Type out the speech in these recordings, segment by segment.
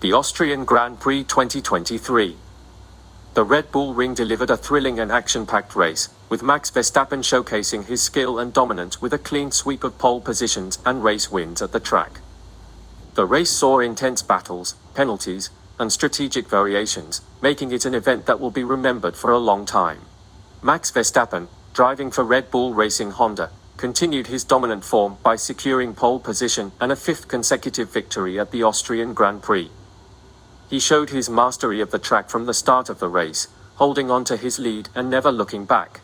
The Austrian Grand Prix 2023. The Red Bull Ring delivered a thrilling and action-packed race, with Max Verstappen showcasing his skill and dominance with a clean sweep of pole positions and race wins at the track. The race saw intense battles, penalties, and strategic variations, making it an event that will be remembered for a long time. Max Verstappen, driving for Red Bull Racing Honda, continued his dominant form by securing pole position and a fifth consecutive victory at the Austrian Grand Prix. He showed his mastery of the track from the start of the race, holding on to his lead and never looking back.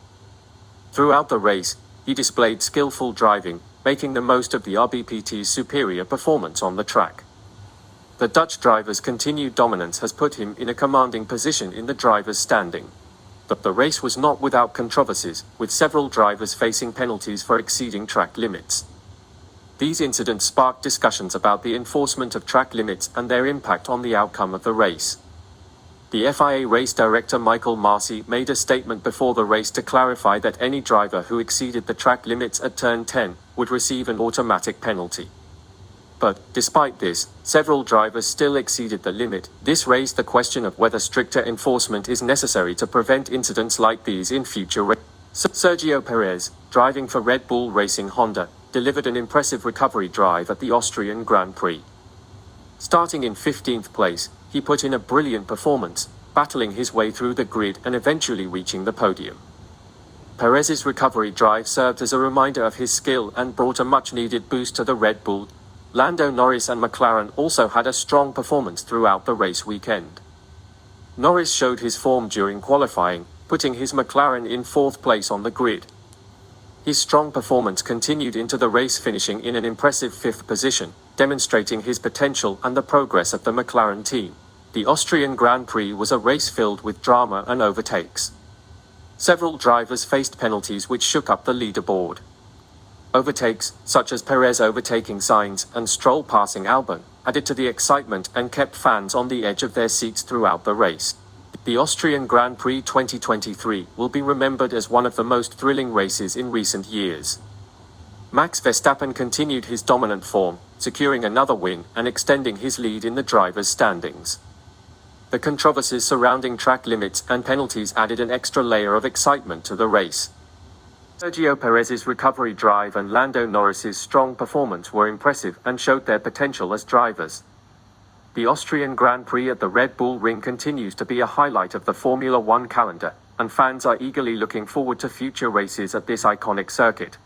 Throughout the race, he displayed skillful driving, making the most of the RBPT's superior performance on the track. The Dutch driver's continued dominance has put him in a commanding position in the drivers' standing. But the race was not without controversies, with several drivers facing penalties for exceeding track limits. These incidents sparked discussions about the enforcement of track limits and their impact on the outcome of the race. The FIA race director Michael Marcy made a statement before the race to clarify that any driver who exceeded the track limits at turn 10 would receive an automatic penalty. But, despite this, several drivers still exceeded the limit. This raised the question of whether stricter enforcement is necessary to prevent incidents like these in future races. Sergio Perez, driving for Red Bull Racing Honda, delivered an impressive recovery drive at the Austrian Grand Prix. Starting in 15th place, he put in a brilliant performance, battling his way through the grid and eventually reaching the podium. Perez's recovery drive served as a reminder of his skill and brought a much-needed boost to the Red Bull. Lando Norris and McLaren also had a strong performance throughout the race weekend. Norris showed his form during qualifying, putting his McLaren in 4th place on the grid. His strong performance continued into the race, finishing in an impressive 5th position, demonstrating his potential and the progress of the McLaren team. The Austrian Grand Prix was a race filled with drama and overtakes. Several drivers faced penalties which shook up the leaderboard. Overtakes, such as Perez overtaking Sainz and Stroll passing Albon, added to the excitement and kept fans on the edge of their seats throughout the race. The Austrian Grand Prix 2023 will be remembered as one of the most thrilling races in recent years. Max Verstappen continued his dominant form, securing another win and extending his lead in the drivers' standings. The controversies surrounding track limits and penalties added an extra layer of excitement to the race. Sergio Perez's recovery drive and Lando Norris's strong performance were impressive and showed their potential as drivers. The Austrian Grand Prix at the Red Bull Ring continues to be a highlight of the Formula One calendar, and fans are eagerly looking forward to future races at this iconic circuit.